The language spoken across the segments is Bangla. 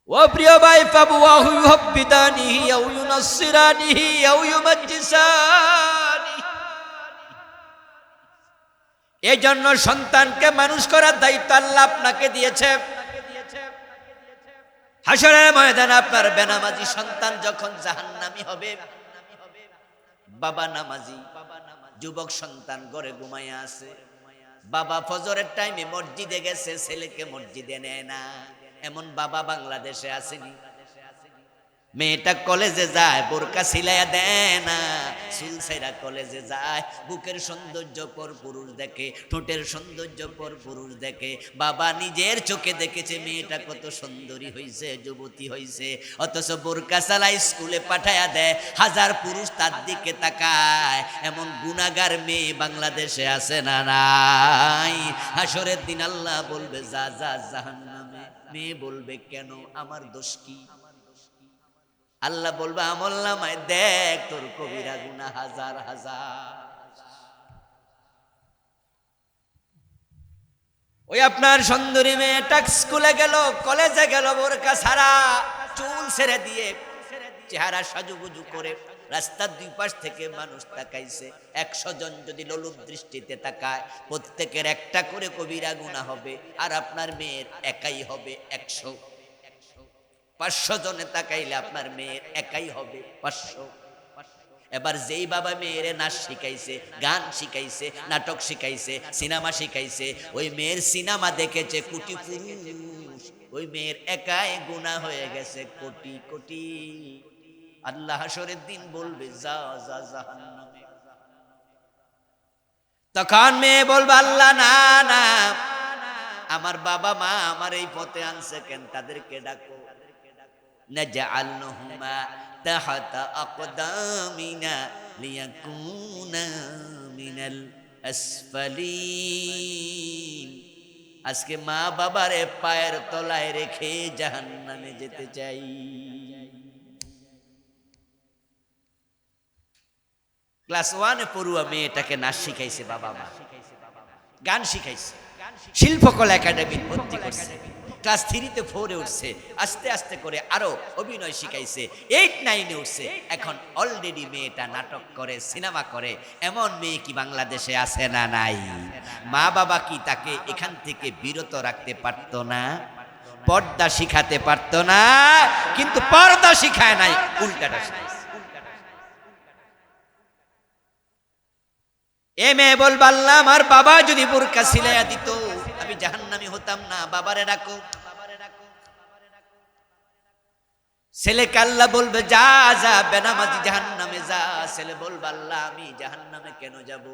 ও প্রিয় ভাই, ফাবুয়াহু ইউহাব্বিদানিহি আও ইউনাসসিরানিহি আও ইউমাজ্জিসানি। এই জন্য সন্তানকে মানুষ করার দায়িত্ব আল্লাহ আপনাকে দিয়েছে। হাসরের ময়দানে আপনার বেনামাজি সন্তান যখন জাহান্নামী হবে, বাবা নামাজি, যুবক সন্তান ঘরে ঘুমাইয়া আছে, বাবা ফজরের টাইমে মসজিদে গেছে, ছেলেকে মসজিদে নেয় না, এমন বাবা বাংলাদেশে আসেনি। মেয়েটা কলেজে যায়, বোরকা সিলাইয়া দেয় না, চুল ছেঁড়া কলেজে যায়, বুকের সৌন্দর্য পর পুরুষ দেখে, ঠোঁটের সৌন্দর্য পর পুরুষ দেখে। বাবা নিজের চোখে দেখেছে মেয়েটা কত সুন্দরী হইছে, যুবতী হইছে, অথচ বোরকা চালাই স্কুলে পাঠায়া দেয়, হাজার পুরুষ তার দিকে তাকায়। এমন গুনাহগার মেয়ে বাংলাদেশে আছে না নাই? হাসরের দিন আল্লাহ বলবে যা যা জাহান্নামে। মেয়ে বলবে কেন, আমার দোষ কি? আল্লাহ বলবে আমল নামায় দেখ তোর কবিরা গুনাহ হাজার হাজার। ওই আপনার সুন্দরী মেয়েটা স্কুলে গেল, কলেজে গেল, বোরকা ছাড়া, চুল ছেড়ে দিয়ে, চেহারা সাজুগুজু করে, রাস্তার দুই পাশ থেকে মানুষ তাকাইছে। 100 জন যদি লোলুপ দৃষ্টিতে তাকায়, প্রত্যেকের একটা করে কবিরা গুনাহ হবে, আর আপনার মেয়ের একাই হবে 100। 500 জনে তাকাইলে আপনার মেয়ের একাই হবে 500। এবার যেই বাবা মেয়েরে নাচ শিখাইছে, গান শিখাইছে, নাটক শিখাইছে, সিনেমা শিখাইছে, ওই মেয়ের সিনেমা দেখেছে কোটি পুরুষ, ওই মেয়ের একাই গুনাহ হয়ে গেছে কোটি কোটি। আল্লাহ হাসরের দিন বলবে যা যা জাহান্নামে। তখন মেয়ে বলবে আল্লাহ না না, আমার বাবা মা আমার এই পথে আনছে কেন, তাদেরকে ডাকো। নাজআলহুমা তাহতা আকদামিনা লিয়াকুনা মিনাল আসফালিন। আজকে মা বাবারে পায়ের তলায় রেখে জাহান্নামে যেতে চাই। ক্লাস 1-এ পড়ুয়া মেয়েটাকে নাচ শিখাইছে বাবা মা, গান শিখাইছে, শিল্পকলা একাডেমি ভর্তি করছে, ক্লাস 3-তে 4-এ উঠছে, আস্তে আস্তে করে আরো অভিনয় শিখাইছে, 8-9-এ উঠছে। এখন অলরেডি মেয়েটা নাটক করে, সিনেমা করে। এমন মেয়ে কি বাংলাদেশে আছে না নাই? মা বাবা কি তাকে এখান থেকে বিরত রাখতে পারতো না? পর্দা শিখাতে পারতো না? কিন্তু পর্দা শিখায় নাই, উল্টাটা শিখাইছে। এ মেয়ে বলবে আল্লাহ আমার বাবা যদি বোরকা সিলাইয়া দিত আমি জাহান্নামী হতাম না, বাবারে ডাকো। ছেলেকে আল্লাহ বলবে যা যা বেনামাজি জাহান্নামে যা। ছেলে বলবে আল্লাহ আমি জাহান্নামে কেন যাব?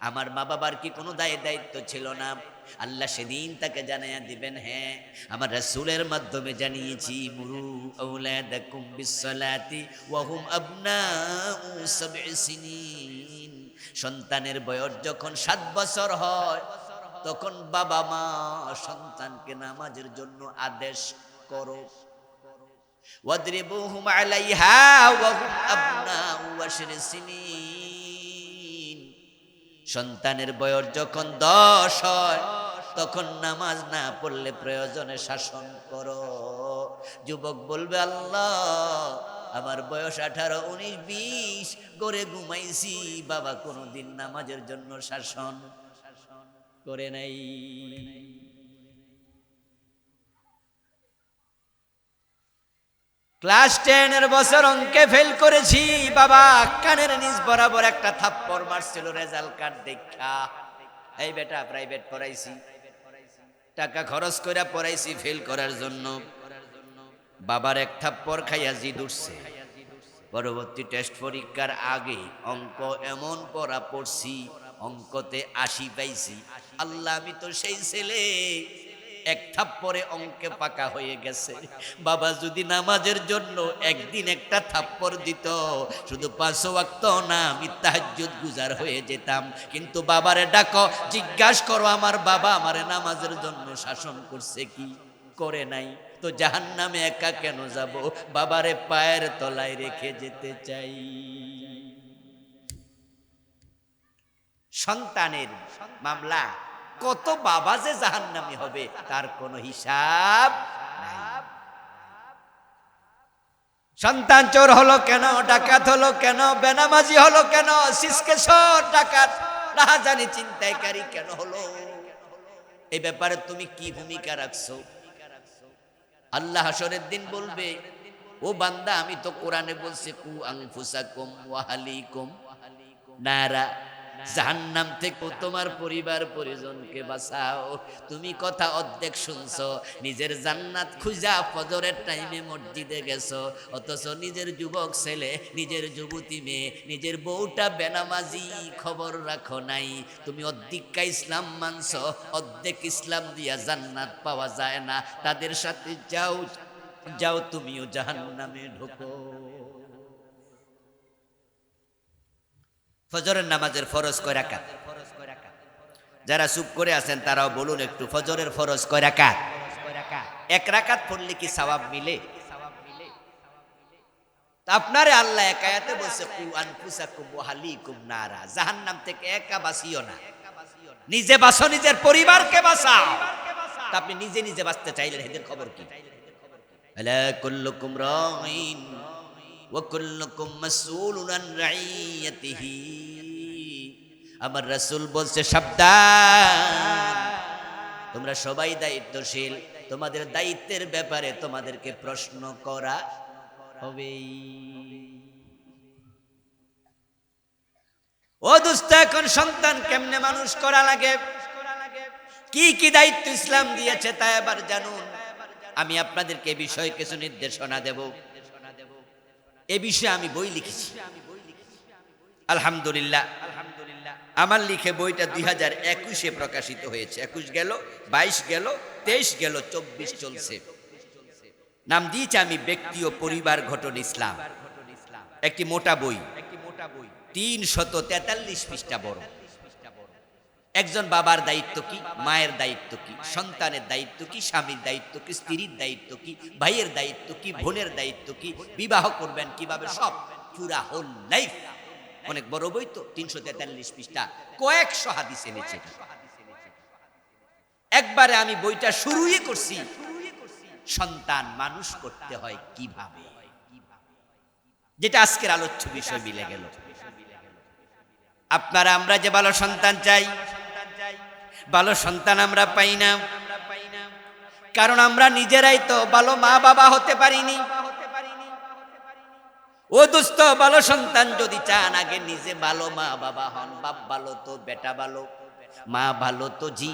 আমার মা বাবার কি কোনো দায়িত্ব ছিল না? আল্লাহ সেদিন তাকে জানাইয়া দিবেন, হ্যাঁ আমার রাসূলের মাধ্যমে জানিয়েছি, মুরু আওলাদাকুম বিসসালাতি ওয়া হুম আবনাউ 7 সিনিন। সন্তানের বয়স যখন 7 বছর হয় তখন বাবা মা সন্তানকে নামাজের জন্য আদেশ করো। ওয়াদরিবুহুম আলাইহা ওয়া হুম আবনাউ 10 সিনিন। সন্তানের বয়স যখন 10 হয় তখন নামাজ না পড়লে প্রয়োজনে শাসন করো। যুবক বলবে আল্লাহ আমার বয়স 18, 19, 20, করে ঘুমাইছি, বাবা কোনোদিন নামাজের জন্য শাসন করে নাই। ক্লাস 10-এর বছর অঙ্কে ফেল করেছি, বাবা কানের নিচ বরাবর একটা থাপ্পড় মারছিল রেজাল্ট কার্ড দেখা। এই বেটা প্রাইভেট পড়াইছি, টাকা খরচ করে পড়াইছি ফেল করার জন্য। বাবার এক থাপ্পড় খাইয়া জিদ উঠছে। পরবর্তী টেস্ট পরীক্ষার আগে অঙ্ক এমন পড়া পড়ছি, অঙ্কতে 80 পাইছি। আল্লাহ আমি তো সেই ছেলে, এক থাপ্পড়ে অঙ্কে পাকা হয়ে গেছে। বাবা যদি নামাজের জন্য একদিন একটা থাপ্পড় দিত, শুধু 5 ওয়াক্ত না আমি তাহাজ্জুদ গুজার হয়ে যেতাম। কিন্তু বাবারে ডাকো, জিজ্ঞাসা করো আমার বাবা আমারে নামাজের জন্য শাসন করছে কি? করে নাই। তো জাহান্নামে একা কেন যাব? বাবারে পায়ের তলায় রেখে যেতে চাই। সন্তানের মামলা, কত বাবা যে জাহান্নামী হবে তার কোনো হিসাব নাই। সন্তান চোর হলো কেন, ডাকাত হলো কেন, বেনামাজি হলো কেন, সিসকেশর ডাকাত না জানি চিন্তাইকারী কেন হলো, এই ব্যাপারে তুমি কি ভূমিকা রাখছো? আল্লাহ হাসরের দিন বলবে, ও বান্দা, আমি তো কোরআনে বলছি কু আনফুসাকুম ওয়া আহলিকুম নারা, জাহান্নাম থেকে তোমার পরিবার পরিজনকে বাঁচাও। তুমি কথা অর্ধেক শুনছো, নিজের জান্নাত খুঁজা ফজরের টাইমে মসজিদে গেছো, অথচ নিজের যুবক ছেলে, নিজের যুবতী মেয়ে, নিজের বউটা বেনামাজি, খবর রাখো নাই। তুমি অর্ধেকটা ইসলাম মানছো, অর্ধেক ইসলাম দিয়া জান্নাত পাওয়া যায় না, তাদের সাথে যাও যাও, তুমিও জাহান্নামে ঢোকো। ফজরের নামাজের ফরজ কয় রাকাত? যারা চুপ করে আছেন তারাও বলুন একটু, ফজরের ফরজ কয় রাকাত? এক রাকাত পড়লে কি সওয়াব মিলে? আপনারে আল্লাহ এক আয়াতে বলছে কু আনফুসাকুম ওয়া আহলিকুম নারা, জাহান্নাম থেকে একা বাঁচিও না, নিজে বাঁচো, নিজের পরিবারকে বাঁচাও। তা আপনি নিজে নিজে বাঁচতে চাইলেন, এদের খবর কি? আলা কুল্লুকুম রাঈন ওয়া কুল্লুকুম মাসউলুন আন রাইয়াতিহি। আমার রাসূল বলছে, সাবধান, তোমরা সবাই দায়িত্বশীল, তোমাদের দায়িত্বের ব্যাপারে তোমাদেরকে প্রশ্ন করা হবে। ও দোস্ত, এখন সন্তান কেমনে মানুষ করা লাগে, কি কি দায়িত্ব ইসলাম দিয়েছে তা এবার জানুন। আমি আপনাদেরকে বিষয়ে কিছু নির্দেশনা দেব। এ বিষয়ে আমি বই লিখেছি, আলহামদুলিল্লাহ। আমার লিখে বইটা 2021-এ প্রকাশিত হয়েছে। 21 গেল, 22 গেল, 23 গেল, 24 চলছে। নাম দিয়েছি আমি ব্যক্তি ও পরিবার গঠন ইসলাম। একটি মোটা বই, 343 পৃষ্ঠা বড়। একজন বাবার দায়িত্ব কি, মায়ের দায়িত্ব কি, সন্তানের দায়িত্ব কি, স্বামীর দায়িত্ব কি, স্ত্রীর দায়িত্ব কি, ভাইয়ের দায়িত্ব কি, বোনের দায়িত্ব কি, বিবাহ করবেন কিভাবে, সব পুরা হোল লাইফ। অনেক বড় বই তো, 343 পৃষ্ঠা, কয়েকশো হাদিস এনেছে। একবারে আমি বইটা শুরুই করছি, সন্তান মানুষ করতে হয় কিভাবে, যেটা আজকের আলোচ্য বিষয় মিলে গেল। আপনারা আমরা যে ভালো সন্তান চাই, ভালো সন্তান আমরা পাই না, কারণ আমরা নিজেরাই তো ভালো মা বাবা হতে পারিনি। ও দোস্ত, ভালো সন্তান যদি চান, আগে নিজে ভালো মা বাবা হন। বাপ ভালো তো বেটা ভালো, মা ভালো তো জি,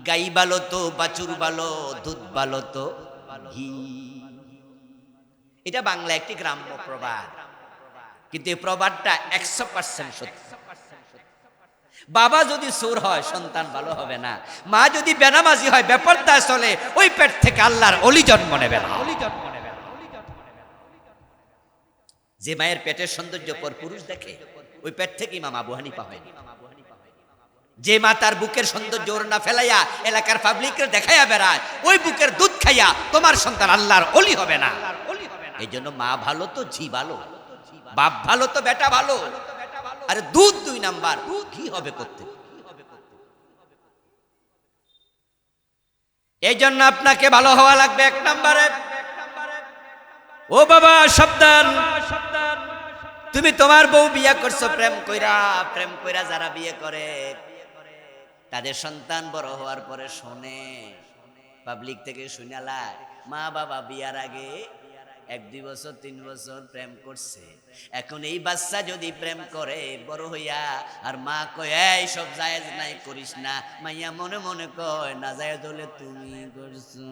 গাই ভালো তো বাছুর ভালো, দুধ ভালো তো ঘি। এটা বাংলা একটি গ্রাম্য প্রবাদ, কিন্তু এই প্রবাদটা 100% সত্য। বাবা যদি চোর হয়, সন্তান ভালো হবে না। মা যদি বেনামাজি হয়, বেপরদা চলে, ওই পেট থেকে আল্লাহর ওলি জন্ম নেবে না। যে মায়ের পেটের সৌন্দর্য পর পুরুষ দেখে, ওই পেট থেকে ইমাম আবু হানিফা হয়নি। যে মা তার বুকের সৌন্দর্য ওড়না ফেলাইয়া এলাকার পাবলিককে দেখাইয়া বেড়ায়, ওই বুকের দুধ খাইয়া তোমার সন্তান আল্লাহর ওলি হবে না। এই জন্য মা ভালো তো ঝি ভালো, বাপ ভালো তো বেটা ভালো। আরে দুধ 2 নাম্বার, ঘি হবে করতে। এই জন্য আপনাকে ভালো হওয়া লাগবে 1 নম্বরে। ও বাবা সাবধান, তুমি তোমার বউ বিয়ে করছো প্রেম কইরা, যারা বিয়ে করে তাদের সন্তান বড় হওয়ার পরে শোনে, পাবলিক থেকে শুনালায়, মা বাবা বিয়ার আগে 1-2 বছর 3 বছর প্রেম করছে। এখন এই বাচ্চা যদি প্রেম করে বড় হইয়া, আর মা কয় এই সব জায়েজ নাই, করিস না, মাইয়া মনে মনে কয় না জায়েজ হলে তুমি করছো।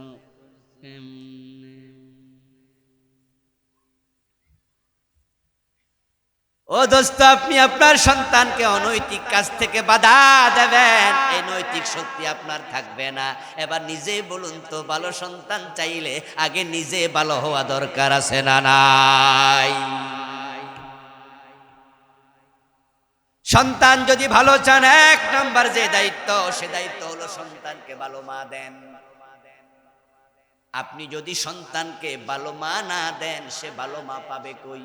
ও দোস্ত, আপনি আপনার সন্তানকে অনৈতিক কাজ থেকে বাধা দেবেন, এই নৈতিক শক্তি আপনার থাকবে না। এবার নিজেই বলুন তো, ভালো সন্তান চাইলে আগে নিজে ভালো হওয়া দরকার আছে না নাই? সন্তান যদি ভালো চান, 1 নাম্বার যে দায়িত্ব, সে দায়িত্ব হলো সন্তানকে ভালো মা দেন। আপনি যদি সন্তানকে ভালো মা না দেন, সে ভালো মা পাবে কই?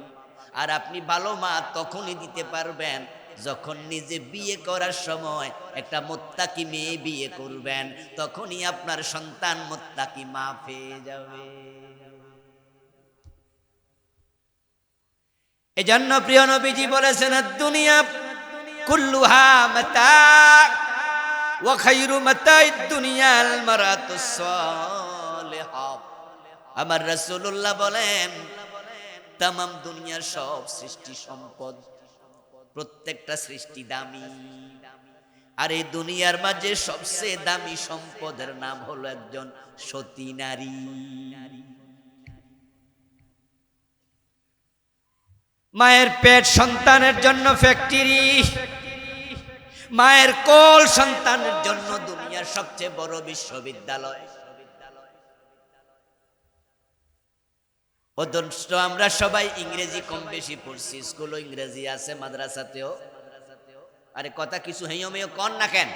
আর আপনি ভালো মা তখনই দিতে পারবেন যখন নিজে বিয়ে করার সময় একটা মুত্তাকি মেয়ে বিয়ে করবেন, তখনই আপনার সন্তান মুত্তাকি মা পেয়ে যাবে। এজন্য প্রিয় নবীজি বলেছেন দুনিয়া কুল্লুহা মাতা ওয়া খায়রু মাতা'id দুনিয়াল মারাতুস সালিহা। আমার রাসূলুল্লাহ বলেন তামাম দুনিয়ার সব সৃষ্টি সম্পদ, প্রত্যেকটা সৃষ্টি দামি, আর এই দুনিয়ার মাঝে সবচেয়ে দামি সম্পদের নাম হলো একজন সতী নারী। মায়ের পেট সন্তানের জন্য ফ্যাক্টরি, মায়ের কোল সন্তানের জন্য দুনিয়ার সবচেয়ে বড় বিশ্ববিদ্যালয়। অথচ আমরা সবাই ইংরেজি কম বেশি পড়ছি, স্কুলও ইংরেজি আছে, মাদ্রাসাতেও। আরে কথা কিছু হেঁয়ো কন না কেন?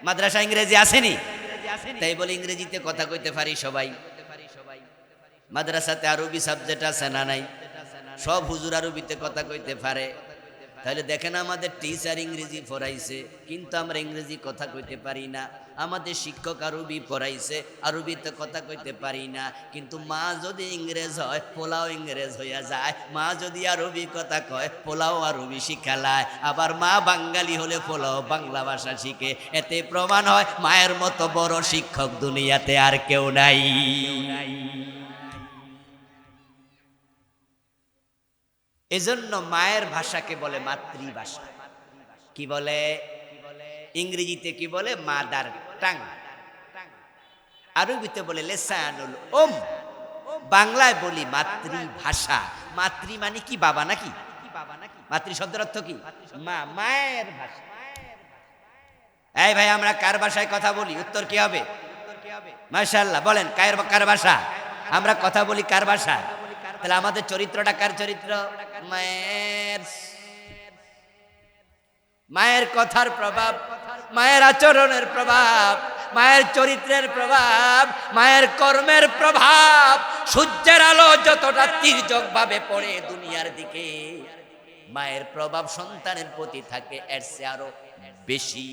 মাদ্রাসা ইংরেজি আসেনি, তাই বলে ইংরেজিতে কথা কইতে পারি সবাই। মাদ্রাসাতে আরবি সাবজেক্ট আছে না নাই? সব হুজুর আরবিতে কথা কইতে পারে। তাহলে দেখেন আমাদের টিচার ইংরেজি পড়াইছে, কিন্তু আমরা ইংরেজি কথা কইতে পারি না। আমাদের শিক্ষক আরবি পড়াইছে, আরবিতে কথা কইতে পারি না। কিন্তু মা যদি ইংরেজ হয়, পোলাও ইংরেজ হইয়া যায়। মা যদি আরবি কথা কয়, পোলাও আরবি শিখালায়। আবার মা বাঙালি হলে পোলাও বাংলা ভাষা শিখে। এতে প্রমাণ হয় মায়ের মতো বড় শিক্ষক দুনিয়াতে আর কেউ নাই। এজন্য মায়ের ভাষাকে বলে মাতৃভাষা। কি বলে? ইংরেজিতে কি বলে? Mother tongue. আরবিতে বলে লেসানুল উম। বাংলায় বলি মাতৃভাষা। মাতৃ মানে কি? বাবা নাকি? মাতৃ শব্দের অর্থ কি? মা, মায়ের ভাষা। এই ভাই, আমরা কার ভাষায় কথা বলি? উত্তর কি হবে? মাশাআল্লাহ, বলেন কার ভাষা? আমরা কথা বলি কার ভাষা? তাহলে আমাদের চরিত্রটা কার চরিত্র? মায়ের। মায়ের কথার প্রভাব, মায়ের আচরণের প্রভাব, মায়ের চরিত্রের প্রভাব, মায়ের কর্মের প্রভাব। সূর্যের আলো যতটা তির্যক ভাবে পড়ে দুনিয়ার দিকে, মায়ের প্রভাব সন্তানের প্রতি থাকে এর চেয়ে আরো বেশি।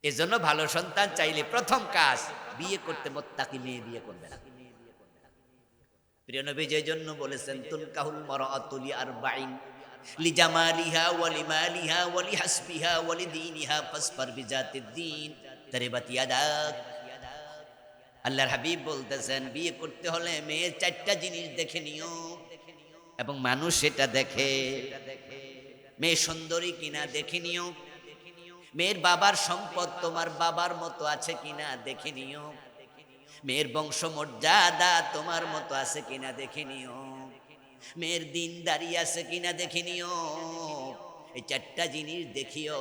এজন্য ভালো সন্তান চাইলে প্রথম কাজ, বিয়ে করতে মুত্তাকি মেয়ে বিয়ে করবে না। প্রিয় নবী যে জন্য বলেছেন তুনকাহুল মারআতু লিআরবাইন লিজামালিহা ওয়া লিমালিহা ওয়া লিহাসবিহা ওয়া লিদীনিহা ফাসফার বিজাতিদ দ্বীন তারিবাত ইয়াদাক। আল্লাহর হাবিব বলতেছেন বিয়ে করতে হলে মেয়ের চারটা জিনিস দেখে নিও, এবং মানুষ সেটা দেখে। মেয়ে সুন্দরী কিনা দেখে নিও, মেয়ের বাবার সম্পদ তোমার বাবার মতো আছে কিনা দেখে নিও, মেয়ের বংশমর্যাদা তোমার মতো আছে কিনা দেখে নিও, মেয়ের দিনদারি আছে কিনা দেখে নিও। এই চারটা জিনিস দেখিও।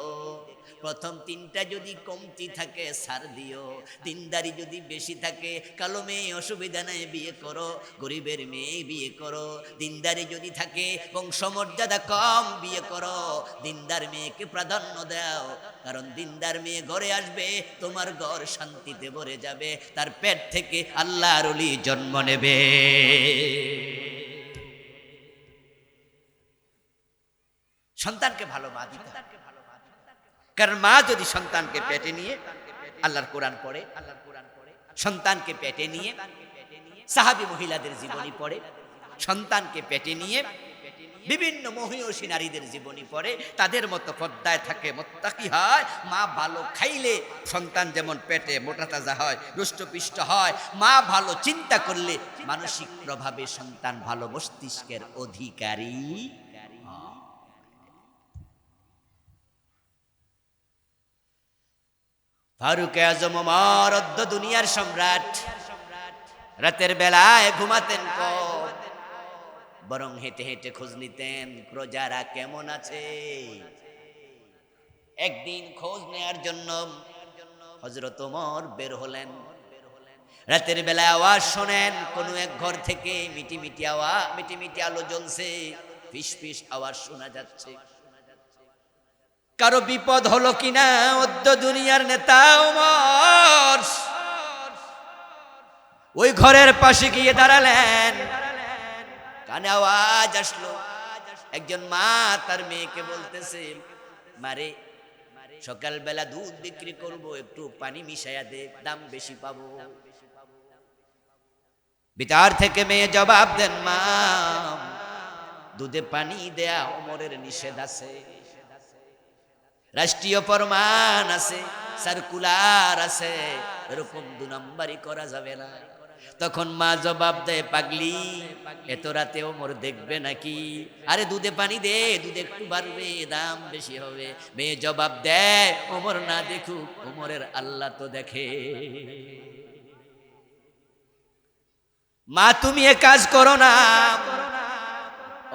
প্রথম তিনটা যদি কমতি থাকে ছাড় দিও। দিনদারি যদি বেশি থাকে, কালো মেয়ে অসুবিধা নাই, বিয়ে করো। গরিবের মেয়ে বিয়ে করো। দিনদারি যদি থাকে, বংশমর্যাদা কম, বিয়ে করো। দিনদার মেয়েকে প্রাধান্য দাও, কারণ দিনদার মেয়ে ঘরে আসবে, তোমার ঘর শান্তিতে ভরে যাবে, তার পেট থেকে আল্লাহর ওলি জন্ম নেবে। সন্তানকে ভালো মা দিতে হবে, কারণ মা যদি সন্তানকে পেটে নিয়ে, আল্লাহর কোরআন পড়ে, সন্তানকে পেটে নিয়ে, সাহাবী মহিলাদের জীবনী পড়ে, সন্তানকে পেটে নিয়ে বিভিন্ন মহিয়সী নারীদের জীবনী পড়ে, তাদের মতো পর্দায় থাকে, মুত্তাকি হয়। মা ভালো খাইলে সন্তান যেমন পেটে মোটা তাজা হয়, রুষ্টপুষ্ট হয়। মা ভালো চিন্তা করলে মানসিক প্রভাবে সন্তান ভালো মস্তিষ্কের অধিকারী। ফারুক আজম ওমর অদ্য দুনিয়ার সম্রাট রাতের বেলায় ঘুমাতেন কম, বরং হেঁটে হেঁটে খোঁজ নিতেন প্রজারা কেমন আছে। একদিন খোঁজ নেয়ার জন্য হযরত ওমর বের হলেন। রাতের বেলায় আওয়াজ শোনেন, কোন এক ঘর থেকে মিটি মিটি আওয়াজ, মিটি মিটি আলো জ্বলছে, ফিস ফিস আওয়াজ শোনা যাচ্ছে। কারো বিপদ হলো কিনা অদ্য দুনিয়ার নেতা ওমর ওই ঘরের পাশে গিয়ে দাঁড়ালেন। কানে আওয়াজ আসলো, একজন মা তার মেয়েকে বলতেছে, মারে সকালবেলা দুধ বিক্রি করব, একটু পানি মিশাইয়া দে, দাম বেশি পাবো। ভিতর থেকে মেয়ে জবাব দেন, মা দুধে পানি দেয়া ওমরের নিষেধ আছে, রাষ্ট্রীয় ফরমান আছে, সার্কুলার আছে, এরকম 2 নম্বরই করা যাবে না। তখন মা জবাব দেয়, পাগলি এত রাতে ওমর দেখবে নাকি? আরে দুধে পানি দে, দুধ একটু বাড়বে, দাম বেশি হবে। মেয়ে জবাব দেয়, ওমর না দেখুক, ওমরের আল্লাহ তো দেখে। মা তুমি এ কাজ করো না।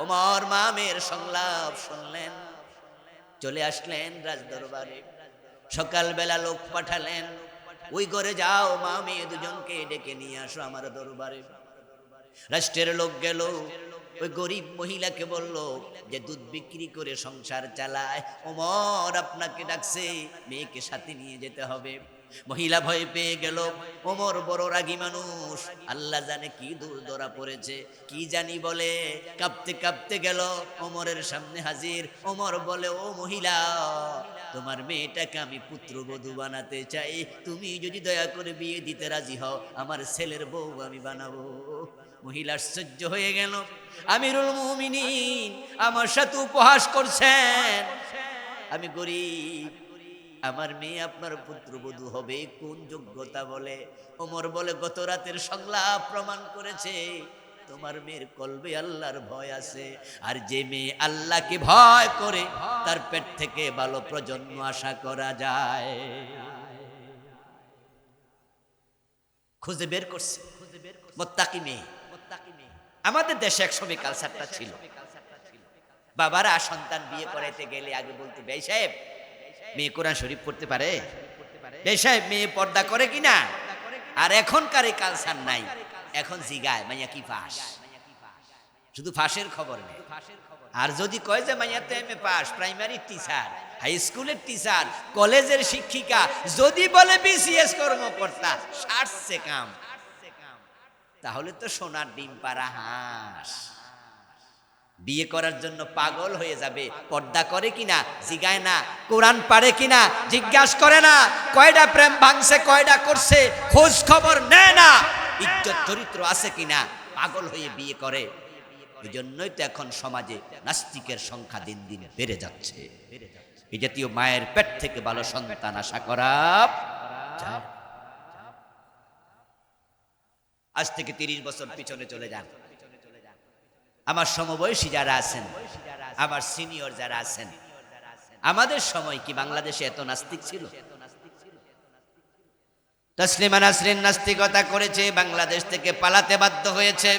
ওমর মা মেয়ের সংলাপ শুনলেন, চলে আসলেন রাজদরবারে। সকালবেলা লোক পাঠালেন, ওই ঘরে যাও, মা মেয়ে দুজনকে ডেকে নিয়ে আসো আমার দরবারে। রাষ্ট্রের লোক গেল, ওই গরিব মহিলাকে বলল যে দুধ বিক্রি করে সংসার চালায়, ওমর আপনাকে ডাকছে, মেয়েকে সাথে নিয়ে যেতে হবে। মহিলা ভয় পেয়ে গেল, ওমর বড় রাগী মানুষ, আল্লাহ জানে কি দূর ধরা পড়েছে, কি জানি বলে কাঁপতে কাঁপতে গেল ওমরের সামনে হাজির। ওমর বলে, ও মহিলা, তোমার মেয়েটাকে আমি পুত্রবধূ বানাতে চাই, তুমি যদি দয়া করে বিয়ে দিতে রাজি হও, আমার ছেলের বউ আমি বানাবো। মহিলা আশ্চর্য হয়ে গেল, আমিরুল মুমিনিন আমার সাথে উপহাস করছেন, আমি গরিব, আমার মেয়ে আপনার পুত্রবধূ হবে কোন যোগ্যতা বলে? ওমর বলে, গত রাতের সংলাপ প্রমাণ করেছে তোমার মেয়ের কলবে আল্লাহর ভয় আছে, আর যে মেয়ে আল্লাহকে ভয় করে তার পেট থেকে ভালো প্রজন্ম আশা করা যায়। খুঁজে বের করছে মুত্তাকি মেয়ে। আমাদের দেশে এক সময় কালচারটা ছিল, বাবারা সন্তান বিয়ে করাইতে গেলে আগে বলতে, ভাই সাহেব মেয়ে কোরআন শরীফ পড়তে পারে, ভাই সাহেব মেয়ে পর্দা করে কিনা। আর এখনকার এই কালচার নাই, এখন জিগায় মাইয়া কি পাস, শুধু ফাঁসের খবর নেই। আর যদি কয় যে মাইয়া তো MA pass, primary teacher, high স্কুলের টিচার, কলেজের শিক্ষিকা, যদি বলে বিসিএস কর্মকর্তা, সারছে কাম, তাহলে তো সোনার ডিম পাড়া হাঁস। বিয়ে করার জন্য পাগল হয়ে যাবে, পর্দা করে কিনা জিগায় না, কোরআন পারে কিনা জিজ্ঞাসা করে না, কয়টা প্রেম ভাঙছে, কয়টা করছে খোঁজ খবর নেয় না, ইজ্জত চরিত্র আছে কিনা, পাগল হয়ে বিয়ে করে। এই জন্যই তো এখন সমাজে নাস্তিকের সংখ্যা দিন দিন বেড়ে যাচ্ছে। এই জাতীয় মায়ের পেট থেকে ভালো সন্তান আশা করা যায়। আজ থেকে 30 বছর পিছনে চলে যান, আমার সমবয়সী যারা আছেন, আমার সিনিয়র যারা আছেন, আমাদের সময় কি বাংলাদেশে এত নাস্তিক ছিল? তসলিমা নাসরিন নাস্তিকতা করেছে, বাংলাদেশ থেকে পালাতে বাধ্য হয়েছে।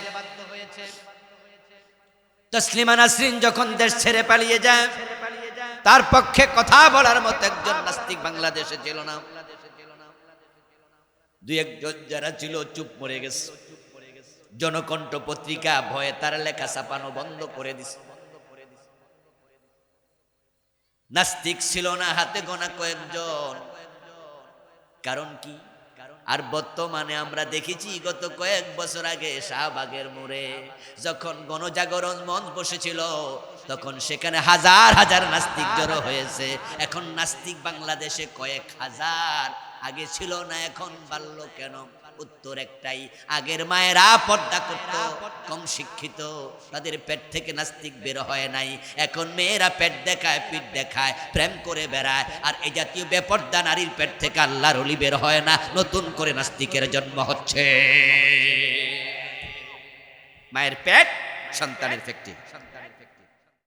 তসলিমা নাসরিন যখন দেশ ছেড়ে পালিয়ে যায়, তার পক্ষে কথা বলার মতো একজন নাস্তিক বাংলাদেশে ছিল না। 2-1 যারা ছিল চুপ মরে গেছে। জনকণ্ঠ পত্রিকা ভয়ে তার লেখা ছাপানো বন্ধ করে দিছে। নাস্তিক ছিল না হাতে গোনা কয়েকজন। কারণ কি? আর বর্তমানে আমরা দেখেছি গত কয়েক বছর আগে শাহবাগের মোড়ে যখন গণজাগরণ মঞ্চ বসেছিল, তখন সেখানে হাজার হাজার নাস্তিক জড়ো হয়েছে। এখন নাস্তিক বাংলাদেশে কয়েক হাজার, আগে ছিল না, এখন বাড়লো কেন? উত্তর একটাই, আগের মায়েরা পর্দা করত, কম শিক্ষিত, তাদের পেট থেকে নাস্তিক বের হয় নাই। এখন মেয়েরা পেট দেখায়, পিঠ দেখায়, প্রেম করে বেড়ায়, আর এই জাতীয় বেপর্দা নারীর পেট থেকে আল্লাহর ওলি বের হয় না, নতুন করে নাস্তিকের জন্ম হচ্ছে। মায়ের পেট সন্তানের ফ্যাক্টরি।